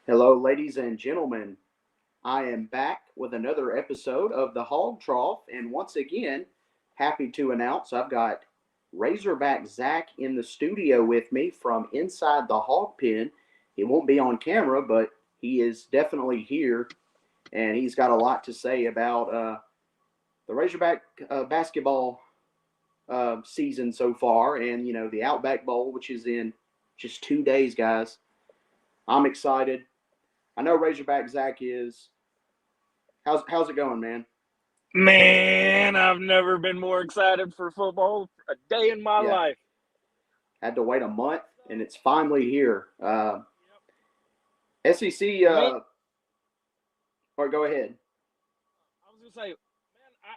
Hello, ladies and gentlemen. I am back with another episode of the Hog Trough, and once again, happy to announce I've got Razorback Zach in the studio with me from inside the hog pen. He won't be on camera, but he is definitely here, and he's got a lot to say about the Razorback basketball season so far, and the Outback Bowl, which is in just 2 days, guys. I'm excited. I know Razorback Zach is. How's it going, man? Man, I've never been more excited for football a day in my Yeah, life. had to wait a month, and it's finally here. SEC. The main, Or go ahead. I was gonna say,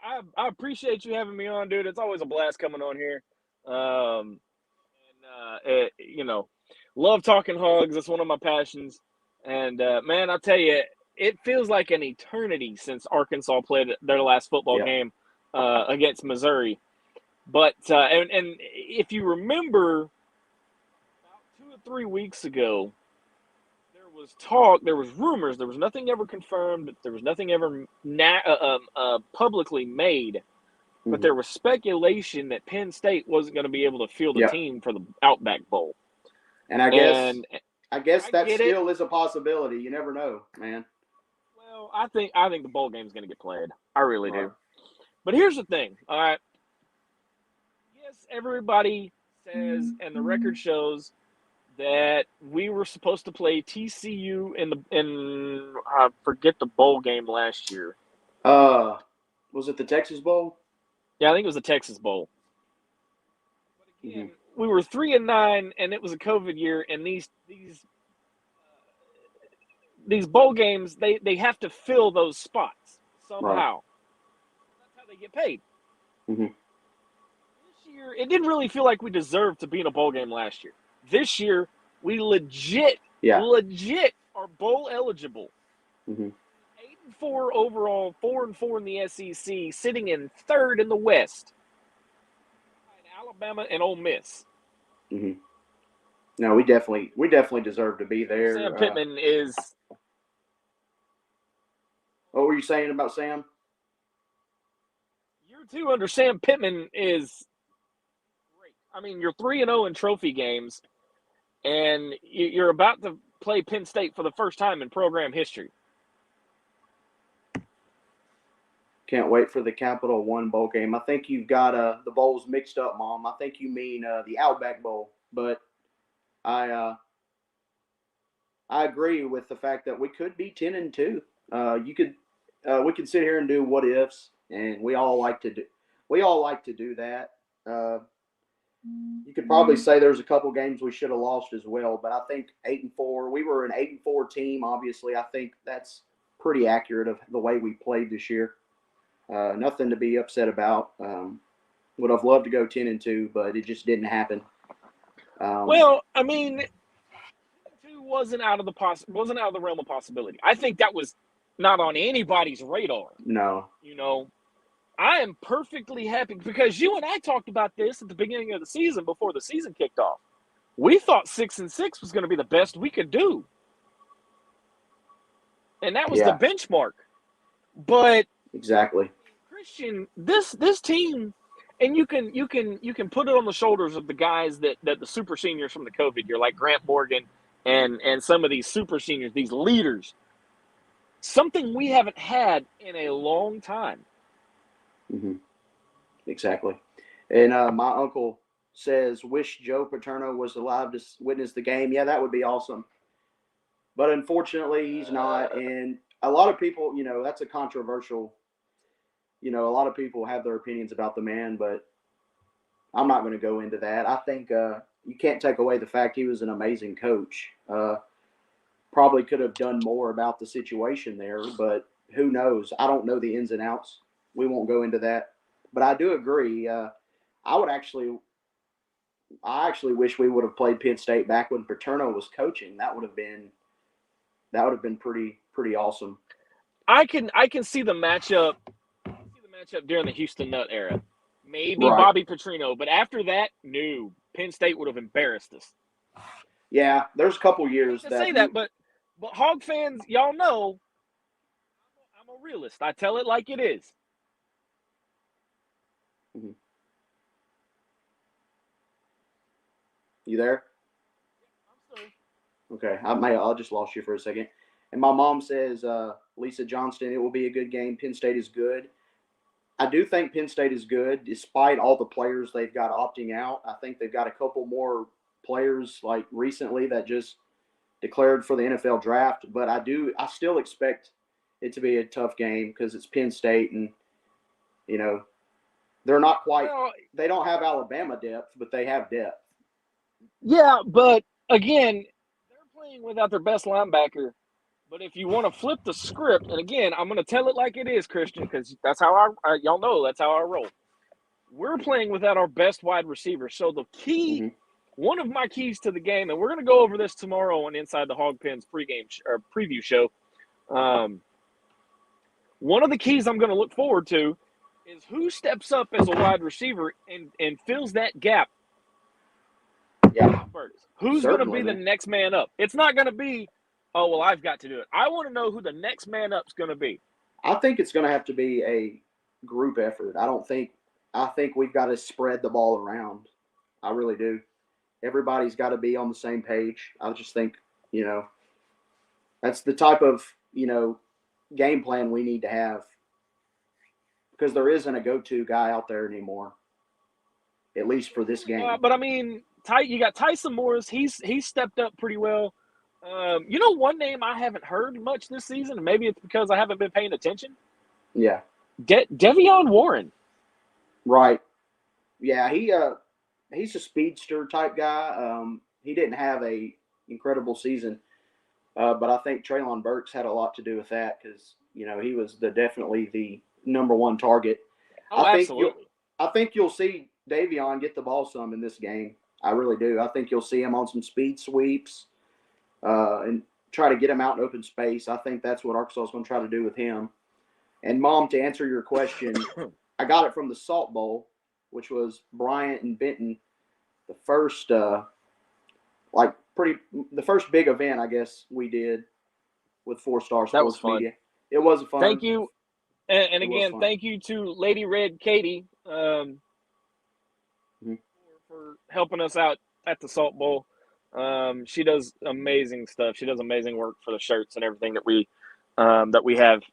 man, I appreciate you having me on, dude. It's always a blast coming on here. And love talking hogs. That's one of my passions. And man, I'll tell you, it feels like an eternity since Arkansas played their last football Yep. game against Missouri. But and if you remember, about 2 or 3 weeks ago, there was talk, there was rumors, there was nothing ever confirmed, there was nothing ever publicly made, but Mm-hmm. there was speculation that Penn State wasn't going to be able to field a Yep. team for the Outback Bowl. And I guess And I guess I that get it. still is a possibility. You never know, man. Well, I think the bowl game's going to get played. I really Right. do. But here's the thing. All right. Yes, everybody says, and the record shows that we were supposed to play TCU in I forget the bowl game last year. Uh, was it the Texas Bowl? Yeah, I think it was the Texas Bowl. But Mm-hmm. again, we were 3-9, and it was a COVID year, and these bowl games they have to fill those spots Right. somehow. That's how they get paid. Mm-hmm. This year, it didn't really feel like we deserved to be in a bowl game last year. This year, we Yeah. legit are bowl eligible. Mm-hmm. 8-4 overall, 4-4 in the SEC, sitting in third in the West, behind Alabama and Ole Miss. Mm-hmm. No, we definitely deserve to be Sam there. Pittman is. What were you saying about Sam? Year two under Sam Pittman is great. I mean, you're 3-0 in trophy games, and you're about to play Penn State for the first time in program history. Can't wait for the Capital One Bowl game. I think you've got the bowls mixed up, Mom. I think you mean the Outback Bowl, but I uh, I agree with the fact that we could be 10-2. You could we could sit here and do what ifs, and we all like to do that. Uh, you could probably say there's a couple games we should have lost as well, but I think 8-4. We were an 8-4 team. Obviously, I think that's pretty accurate of the way we played this year. Nothing to be upset about. Would have loved to go 10-2, but it just didn't happen. Well, I mean, 2 wasn't out of the realm of possibility. I think that was not on anybody's radar. No. You know, I am perfectly happy because you and I talked about this at the beginning of the season before the season kicked off. We thought 6-6 was going to be the best we could do, and that was the Yeah. benchmark. But Exactly. Christian, this team, and you can put it on the shoulders of the guys that the super seniors from the COVID year, like Grant Morgan and some of these super seniors, these leaders. Something we haven't had in a long time. Mm-hmm. Exactly. And my uncle says, "Wish Joe Paterno was alive to witness the game." Yeah, that would be awesome. But unfortunately, he's not. And a lot of people, that's a controversial. A lot of people have their opinions about the man, but I'm not going to go into that. I think you can't take away the fact he was an amazing coach. Probably could have done more about the situation there, but who knows? I don't know the ins and outs. We won't go into that. But I do agree. I would actually, I actually wish we would have played Penn State back when Paterno was coaching. That would have been pretty awesome. I can see the matchup. During the Houston Nutt era. Maybe Right. Bobby Petrino, but after that, no. Penn State would have embarrassed us. Yeah. There's a couple I hate years to say that that, you. but But Hog fans, y'all know, I'm a realist. I tell it like it is. Mm-hmm. You there? I'm sorry. Okay, I'll just lost you for a second. And my mom says, Lisa Johnston, it will be a good game. Penn State is good. I do think Penn State is good, despite all the players they've got opting out. I think they've got a couple more players like recently that just declared for the NFL draft. But I still expect it to be a tough game because it's Penn State, and they're not quite. Well, they don't have Alabama depth, but they have depth. yeah, but again, they're playing without their best linebacker. But if you want to flip the script, and again, I'm going to tell it like it is, Christian, because that's how y'all know that's how I roll. We're playing without our best wide receiver. So the key, Mm-hmm. one of my keys to the game, and we're going to go over this tomorrow on Inside the Hog Pens preview show. One of the keys I'm going to look forward to is who steps up as a wide receiver and fills that gap. Yeah. Who's going to be the next man up? It's not going to be, oh, well, I've got to do it. I want to know who the next man up's going to be. I think it's going to have to be a group effort. I think we've got to spread the ball around. I really do. Everybody's got to be on the same page. I just think, that's the type of, game plan we need to have, because there isn't a go-to guy out there anymore, at least for this game. But I mean, you got Tyson Morris. He's stepped up pretty well. One name I haven't heard much this season, and maybe it's because I haven't been paying attention. Yeah. Devion Warren. Right. Yeah, he's a speedster type guy. He didn't have a incredible season, but I think Treylon Burks had a lot to do with that because he was definitely the number one target. Oh, absolutely. I think you'll see Devion get the ball some in this game. I really do. I think you'll see him on some speed sweeps and try to get him out in open space. I think that's what Arkansas is going to try to do with him. And, Mom, to answer your question, I got it from the Salt Bowl, which was Bryant and Benton, the first the first big event, I guess, we did with 4-Star Sports Media. It was fun. Thank you. And again, thank you to Lady Red Katie for helping us out at the Salt Bowl. She does amazing stuff. She does amazing work for the shirts and everything that we have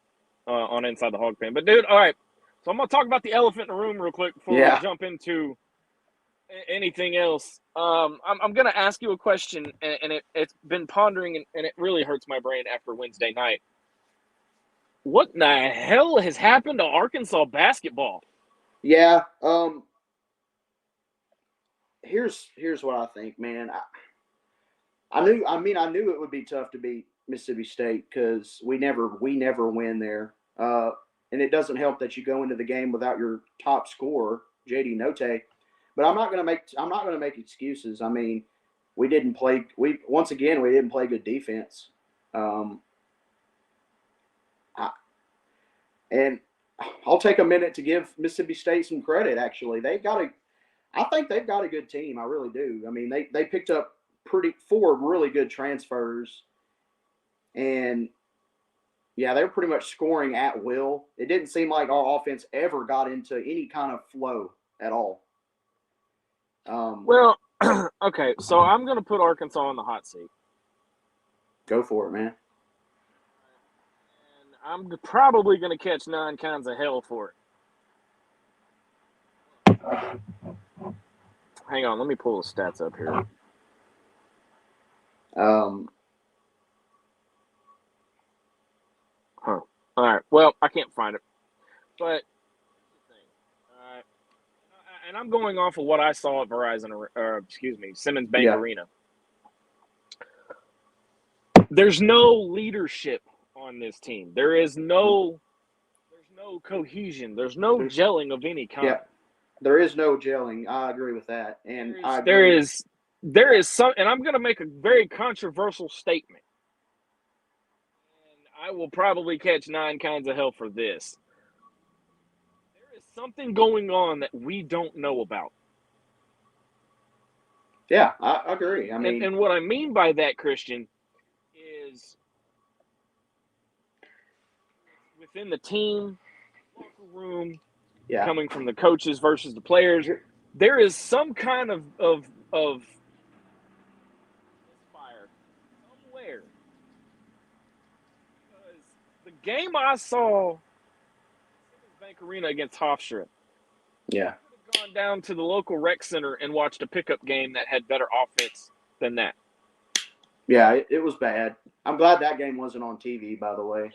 on Inside the Hog Pen. But, dude, all right. So I'm going to talk about the elephant in the room real quick before we jump into anything else. I'm going to ask you a question, and it's been pondering, and it really hurts my brain after Wednesday night. What in the hell has happened to Arkansas basketball? Yeah. Here's what I think, man. I knew it would be tough to beat Mississippi State because we never win there. And it doesn't help that you go into the game without your top scorer, JD Notae. But I'm not going to make excuses. I mean, we didn't play good defense. And I'll take a minute to give Mississippi State some credit. Actually, I think they've got a good team. I really do. I mean, they picked up 4 really good transfers, and yeah, they were pretty much scoring at will. It didn't seem like our offense ever got into any kind of flow at all. Well, okay, so I'm going to put Arkansas on the hot seat. Go for it, man. And I'm probably going to catch 9 kinds of hell for it. Hang on, let me pull the stats up here. All right. Well, I can't find it, but all right. And I'm going off of what I saw at Simmons Bank Arena. There's no leadership on this team. There's no cohesion. There's no gelling of any kind. Yeah, there is no gelling. I agree with that. And there is some, and I'm going to make a very controversial statement. And I will probably catch 9 kinds of hell for this. There is something going on that we don't know about. Yeah, I agree. I mean, and what I mean by that, Christian, is within the team, locker room, Yeah. coming from the coaches versus the players, there is some kind of fire somewhere. Because the game I saw Bank Arena against Hofstra, Yeah. I could have gone down to the local rec center and watched a pickup game that had better offense than that. Yeah, it was bad. I'm glad that game wasn't on TV, by the way.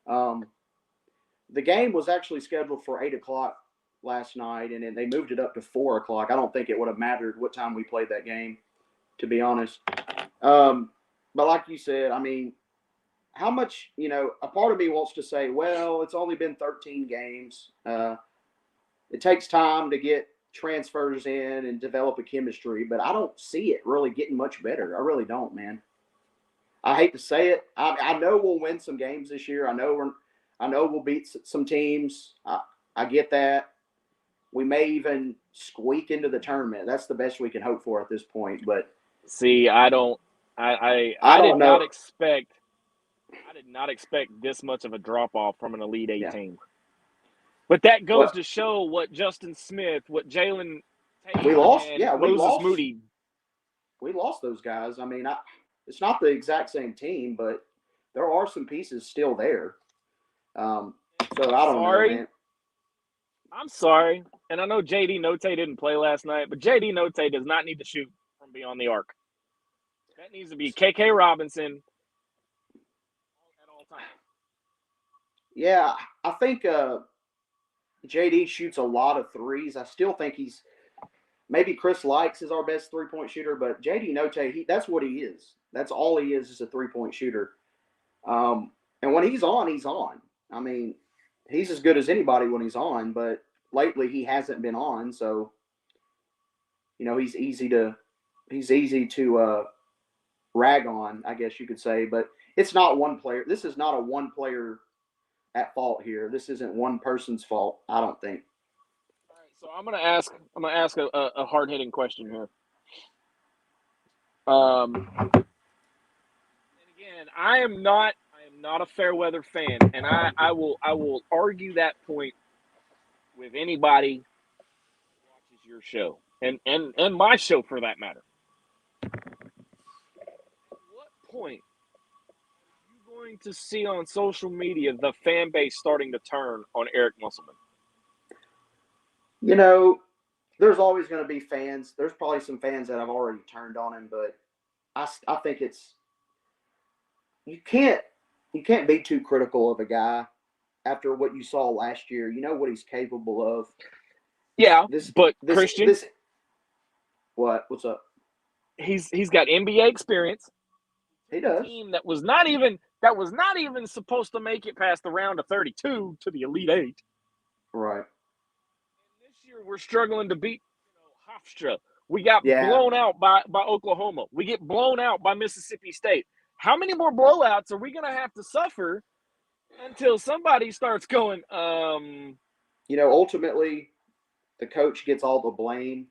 The game was actually scheduled for 8 o'clock last night, and then they moved it up to 4 o'clock. I don't think it would have mattered what time we played that game, to be honest. But like you said, I mean, how much, a part of me wants to say, well, it's only been 13 games. It takes time to get transfers in and develop a chemistry, but I don't see it really getting much better. I really don't, man. I hate to say it. I know we'll win some games this year. I know we'll beat some teams. I get that. We may even squeak into the tournament. That's the best we can hope for at this point. But see, I did not expect this much of a drop off from an Elite Eight team. But that goes to show what Justin Smith, what Jalen Taylor, and Moses Moody. We lost those guys. I mean, it's not the exact same team, but there are some pieces still there. So I don't know, man. I'm sorry. And I know J.D. Note didn't play last night, but J.D. Note does not need to shoot from beyond the arc. That needs to be K.K. Robinson at all times. Yeah, I think J.D. shoots a lot of threes. I still think maybe Chris Likes is our best three-point shooter, but J.D. Note, that's what he is. That's all he is a three-point shooter. And when he's on, he's on. I mean, he's as good as anybody when he's on, but lately he hasn't been on, so he's easy to rag on, I guess you could say. But it's not one player. This is not a one player at fault here. This isn't one person's fault, I don't think. All right, so I'm gonna ask a hard hitting question here. And again, I am not a fair weather fan, and I will argue that point with anybody who watches your show and my show for that matter. At what point are you going to see on social media the fan base starting to turn on Eric Musselman? There's always going to be fans. There's probably some fans that have already turned on him, but I think you can't be too critical of a guy after what you saw last year. You know what he's capable of. Yeah, Christian, what's up? He's got NBA experience. He does. A team that was not even supposed to make it past the round of 32 to the Elite Eight. Right. And this year we're struggling to beat Hofstra. We got blown out by Oklahoma. We get blown out by Mississippi State. How many more blowouts are we going to have to suffer until somebody starts going, ultimately the coach gets all the blame,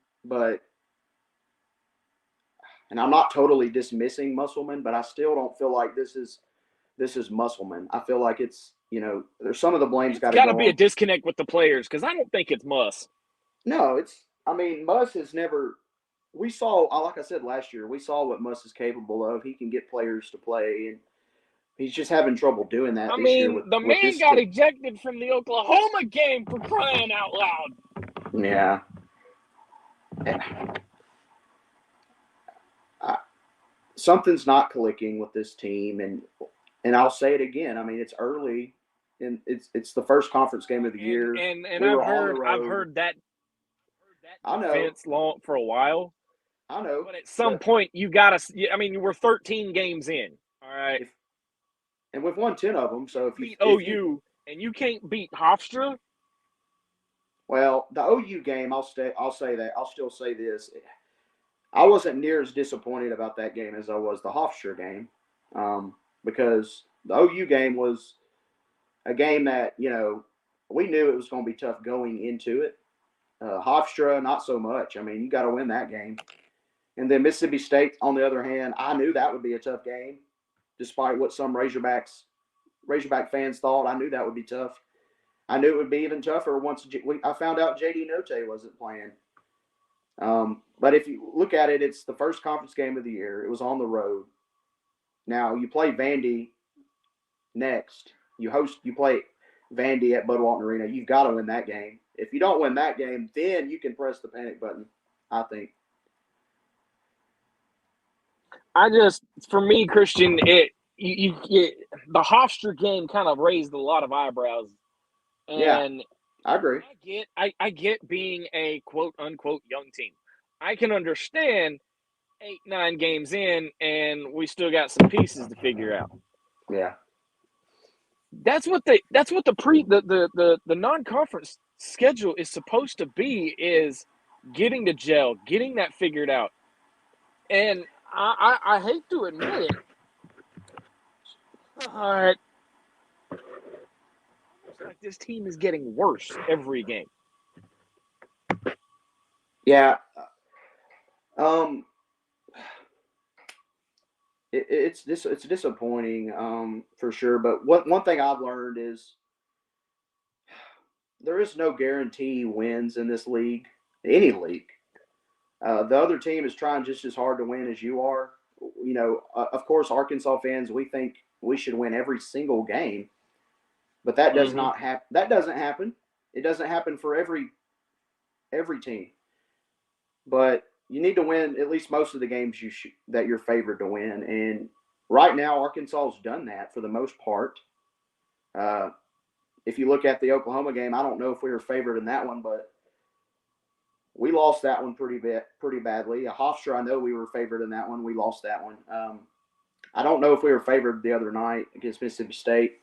and I'm not totally dismissing Musselman, but I still don't feel like this is Musselman. I feel like it's, there's some of the blame's got to be a disconnect with the players, because I don't think it's Muss. No, Muss has never. We saw, like I said last year, we saw what Muss is capable of. He can get players to play, and he's just having trouble doing that this year. The man got ejected from the Oklahoma game, for crying out loud. Yeah. Something's not clicking with this team, and I'll say it again. I mean, it's early, and it's the first conference game of the year. And I've heard that defense long for a while. I know. But at some point, you got to – I mean, we're 13 games in, all right? And we've won 10 of them. So if you beat OU and you can't beat Hofstra? Well, the OU game, I'll say that. I'll still say this. I wasn't near as disappointed about that game as I was the Hofstra game, because the OU game was a game that, we knew it was going to be tough going into it. Hofstra, not so much. I mean, you got to win that game. And then Mississippi State, on the other hand, I knew that would be a tough game, despite what some Razorbacks Razorback fans thought. I knew that would be tough. I knew it would be even tougher once I found out J.D. Notae wasn't playing. But if you look at it, it's the first conference game of the year. It was on the road. Now you play Vandy next. You play Vandy at Bud Walton Arena. You've got to win that game. If you don't win that game, then you can press the panic button, I think. For me, Christian, the Hofstra game kind of raised a lot of eyebrows. And yeah, I agree. I get being a quote unquote young team. I can understand 8-9 games in, and we still got some pieces to figure out. Yeah, that's what the non-conference schedule is supposed to be, is getting to gel, getting that figured out. And I hate to admit it, but it's like this team is getting worse every game. Yeah. It's disappointing for sure. But one thing I've learned is there is no guarantee wins in this league, any league. The other team is trying just as hard to win as you are. You know, of course, Arkansas fans, we think we should win every single game, but that does not happen. That doesn't happen. It doesn't happen for every team. But you need to win at least most of the games that you're favored to win. And right now, Arkansas has done that for the most part. If you look at the Oklahoma game, I don't know if we were favored in that one, but we lost that one pretty badly. Hofstra, I know we were favored in that one. We lost that one. I don't know if we were favored the other night against Mississippi State.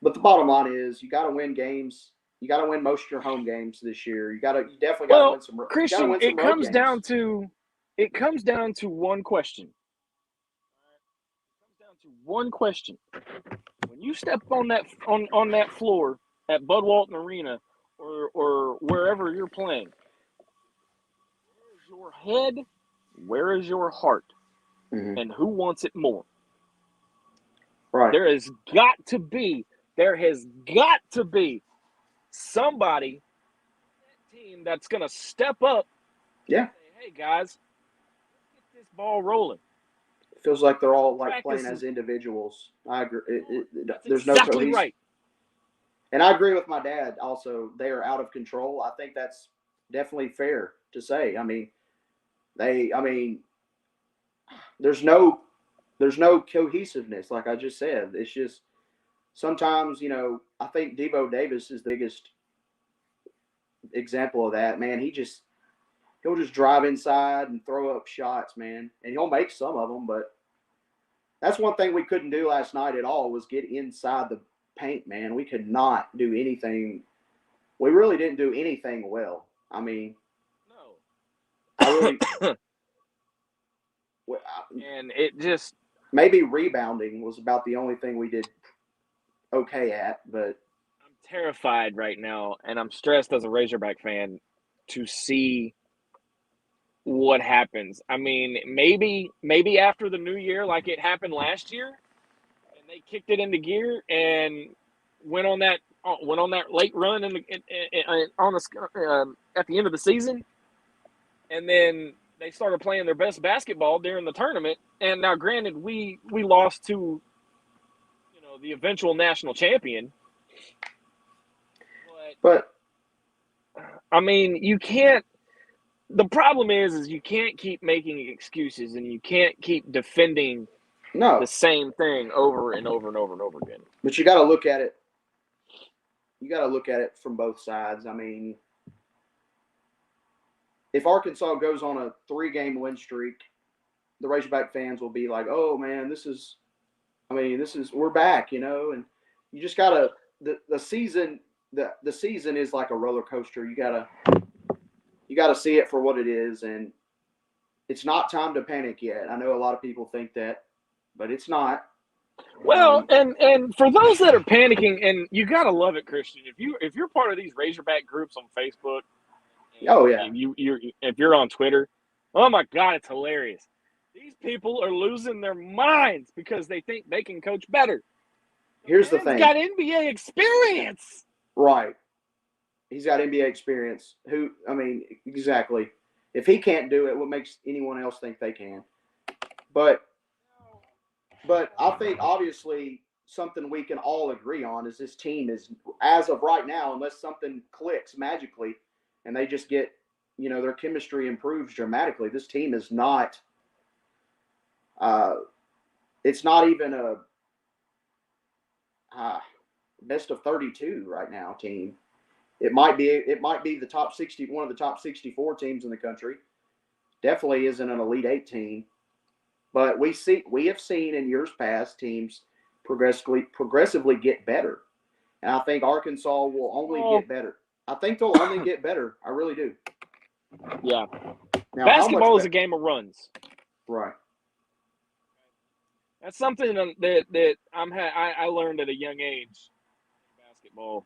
But the bottom line is you got to win games. You got to win most of your home games this year. You definitely got to win some. Christian, it comes down to one question. It comes down to one question. When you step on that floor at Bud Walton Arena or wherever you're playing, where is your head? Where is your heart? Mm-hmm. And who wants it more? Right. There has got to be somebody on that team that's going to step up. Yeah. And say, hey, guys, let's get this ball rolling. It feels like they're all playing as individuals. I agree. There's exactly no cohesive. Right. And I agree with my dad also. They are out of control. I think that's definitely fair to say. I mean, there's no cohesiveness, like I just said. It's just sometimes, I think Devo Davis is the biggest example of that. Man, he'll just drive inside and throw up shots, man. And he'll make some of them, but that's one thing we couldn't do last night at all was get inside the paint, man. We could not do anything. We really didn't do anything well. I mean, no. I really and it just maybe rebounding was about the only thing we did okay at, but I'm terrified right now, and I'm stressed as a Razorback fan to see what happens. I mean, maybe after the new year, like it happened last year, and they kicked it into gear and went on that late run at the end of the season, and then they started playing their best basketball during the tournament. And now, granted, we lost to the eventual national champion, but I mean, you can't. The problem is you can't keep making excuses, and you can't keep defending the same thing over and over and over and over again. But you got to look at it. You got to look at it from both sides. I mean, if Arkansas goes on a 3-game win streak, the Razorback fans will be like, "Oh man, we're back," and you just got to the season is like a roller coaster. You got to see it for what it is, and it's not time to panic yet. I know a lot of people think that, but it's not. Well, and for those that are panicking, and you got to love it, Christian. If you're part of these Razorback groups on Facebook, oh yeah, if you're on Twitter, oh my God, it's hilarious. These people are losing their minds because they think they can coach better. Here's the He's thing. got NBA experience. Right. He's got NBA experience. Exactly. If he can't do it, what makes anyone else think they can? But I think obviously something we can all agree on is this team is, as of right now, unless something clicks magically and they just get, their chemistry improves dramatically, this team is not it's not even a best of 32 right now team. It might be the top 60, one of the top 64 teams in the country. Definitely isn't an Elite Eight team, but we have seen in years past teams progressively get better, and I think Arkansas will only get better. I think they'll only get better. I really do. Yeah. Now, basketball is a game of runs. Right. That's something that I learned at a young age. Basketball,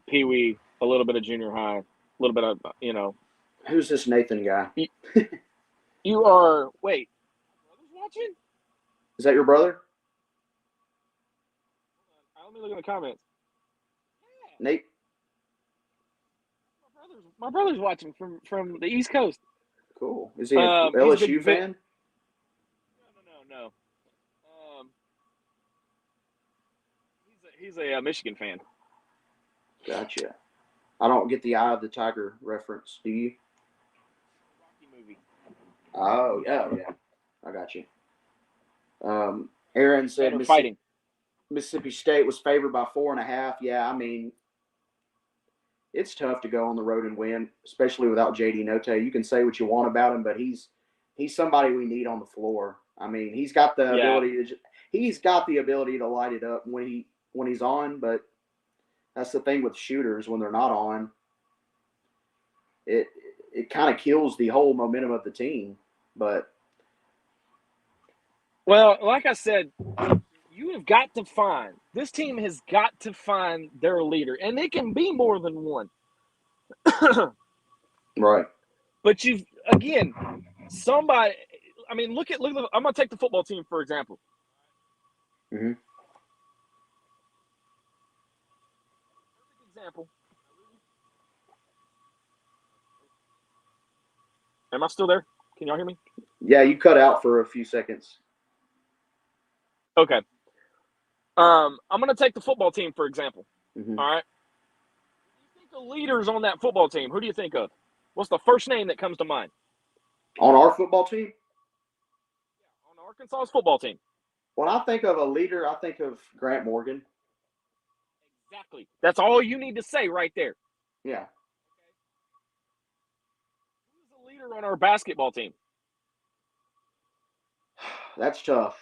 Pee Wee, a little bit of junior high, a little bit of Who's this Nathan guy? You are wait. Brother's watching? Is that your brother? Let me look in the comments. Yeah. Nate. My brother's watching from the East Coast. Cool. Is he an LSU fan? No. He's a Michigan fan. Gotcha. I don't get the Eye of the Tiger reference. Do you? Rocky movie. Oh yeah. I got you. Aaron said Mississippi State was favored by 4.5. Yeah, it's tough to go on the road and win, especially without JD Note. You can say what you want about him, but he's somebody we need on the floor. He's got the ability to light it up when he's on, but that's the thing with shooters when they're not on. It kind of kills the whole momentum of the team. But well, like I said, you have got to find – this team has got to find their leader, and it can be more than one. Right. But again, somebody – look at – I'm going to take the football team, for example. Mm-hmm. Example. Am I still there? Can y'all hear me? Yeah, you cut out for a few seconds. Okay. I'm going to take the football team, for example. Mm-hmm. All right. You think the leaders on that football team, who do you think of? What's the first name that comes to mind? On our football team? Yeah, on Arkansas's football team. When I think of a leader, I think of Grant Morgan. Exactly. That's all you need to say right there. Yeah. Who's the leader on our basketball team? That's tough.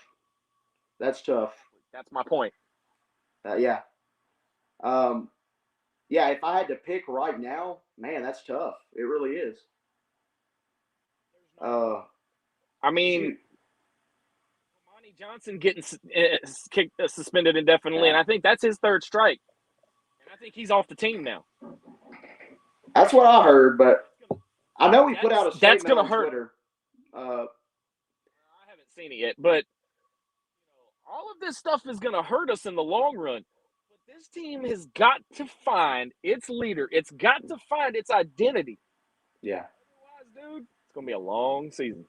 That's my point. Yeah. Yeah, if I had to pick right now, man, that's tough. It really is. Monty Johnson getting suspended indefinitely, and I think that's his third strike. And I think he's off the team now. That's what I heard, but I know he put out a statement on hurt. Twitter. I haven't seen it yet, but all of this stuff is going to hurt us in the long run. But this team has got to find its leader. It's got to find its identity. Yeah. Otherwise, dude, it's going to be a long season.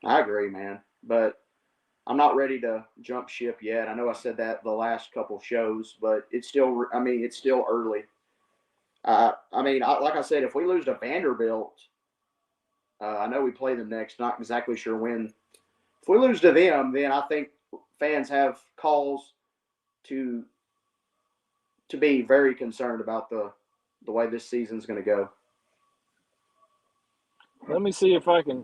I agree, man. But I'm not ready to jump ship yet. I know I said that the last couple shows, but it's still early. Like I said, if we lose to Vanderbilt, I know we play them next. Not exactly sure when. If we lose to them, then I think fans have cause to be very concerned about the way this season's going to go. Let me see if I can.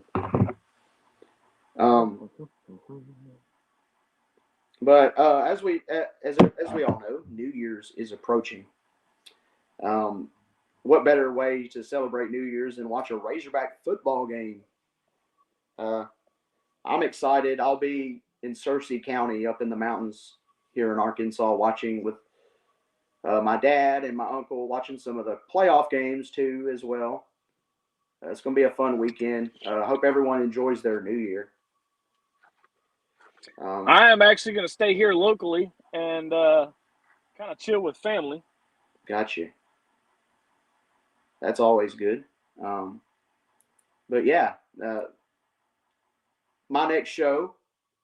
But as we all know, New Year's is approaching. What better way to celebrate New Year's than watch a Razorback football game? I'm excited. I'll be in Searcy County up in the mountains here in Arkansas watching with my dad and my uncle, watching some of the playoff games too as well. It's going to be a fun weekend. I hope everyone enjoys their New Year. I am actually going to stay here locally and kind of chill with family. Gotcha. That's always good. But yeah, my next show,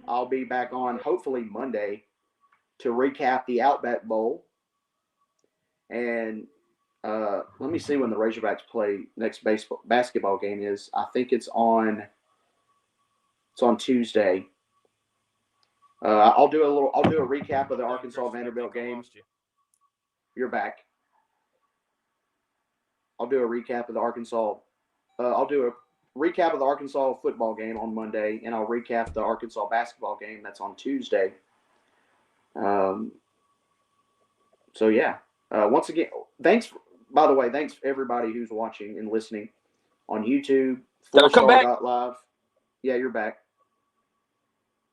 I'll be back on hopefully Monday to recap the Outback Bowl. And let me see when the Razorbacks play next basketball game is. I think it's on Tuesday. I'll do a recap of the Arkansas Vanderbilt game. You're back. I'll do a recap of the Arkansas. I'll do a recap of the Arkansas football game on Monday, and I'll recap the Arkansas basketball game that's on Tuesday. So yeah. Once again, thanks. By the way, thanks everybody who's watching and listening on YouTube. Did I come back? Live. Yeah, you're back.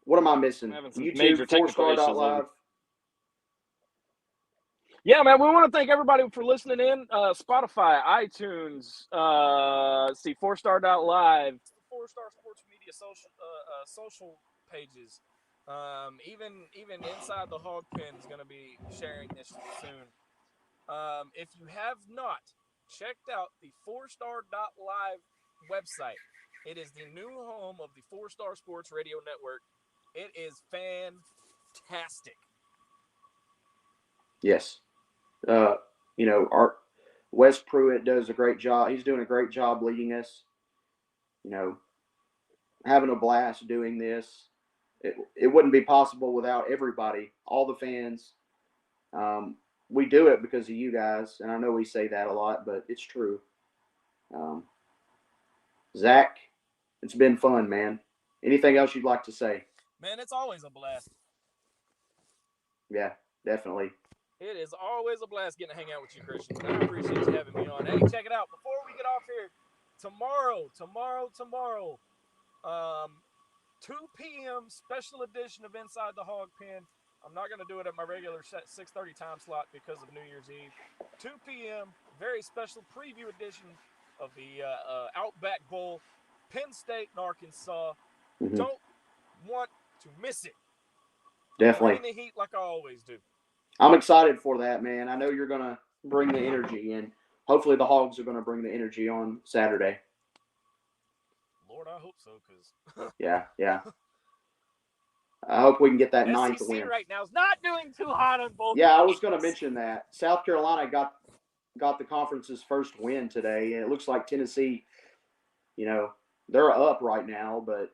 What am I missing? YouTube, 4star.live. Yeah, man, we want to thank everybody for listening in. Spotify, iTunes, 4star.live, 4-Star Sports Media social pages. Even Inside the Hog Pen is going to be sharing this soon. If you have not checked out the 4star.live website, it is the new home of the 4-Star Sports Radio Network. It is fantastic. Yes. Our Wes Pruitt does a great job. He's doing a great job leading us. Having a blast doing this. It wouldn't be possible without everybody, all the fans. We do it because of you guys, and I know we say that a lot, but it's true. Zach, it's been fun, man. Anything else you'd like to say? Man, it's always a blast. Yeah, definitely. It is always a blast getting to hang out with you, Christian. I appreciate you having me on. Hey, check it out. Before we get off here, tomorrow, 2 p.m. special edition of Inside the Hog Pen. I'm not going to do it at my regular 6:30 time slot because of New Year's Eve. 2 p.m., very special preview edition of the Outback Bowl, Penn State and Arkansas. Mm-hmm. Don't want to miss it. Definitely. Bring the heat like I always do. I'm excited for that, man. I know you're going to bring the energy, and hopefully the Hogs are going to bring the energy on Saturday. Lord, I hope so, because yeah. I hope we can get that SEC 9th win. right now is not doing too hot on both. Yeah, I was going to mention that. South Carolina got the conference's first win today, and it looks like Tennessee, they're up right now, but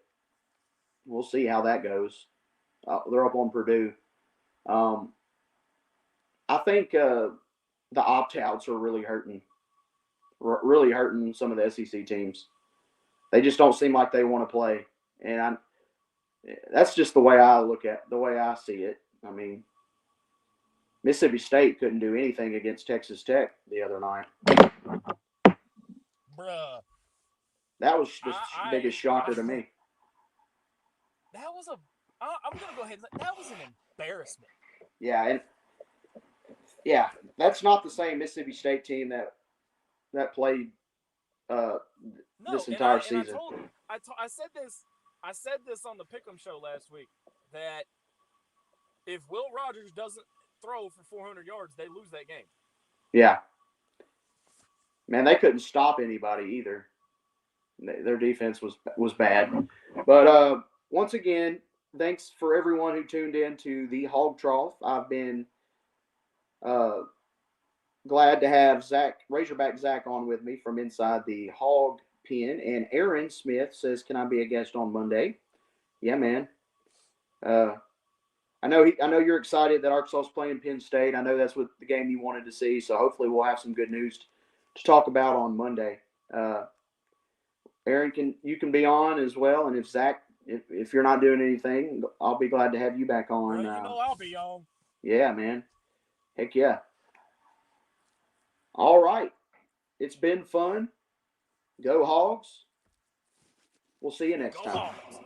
we'll see how that goes. They're up on Purdue. I think the opt-outs are really hurting some of the SEC teams. They just don't seem like they want to play, and that's just the way I see it. I mean, Mississippi State couldn't do anything against Texas Tech the other night. Bruh. That was the biggest shocker to me. That was I'm going to go ahead and say that was an embarrassment. Yeah, and that's not the same Mississippi State team that played this entire season. I said this on the Pick'em show last week that if Will Rogers doesn't throw for 400 yards, they lose that game. Yeah. Man, they couldn't stop anybody either. Their defense was bad. But once again, thanks for everyone who tuned in to the Hog Trough. I've been glad to have Razorback Zach on with me from inside the Hog Pen. And Aaron Smith says, "Can I be a guest on Monday?" Yeah, man. I know you're excited that Arkansas is playing Penn State. I know that's what the game you wanted to see. So hopefully we'll have some good news to talk about on Monday. Aaron, you can be on as well, and if Zach, if you're not doing anything, I'll be glad to have you back on. Well, I'll be on. Yeah, man. Heck yeah. All right. It's been fun. Go Hogs. We'll see you next time. Hogs.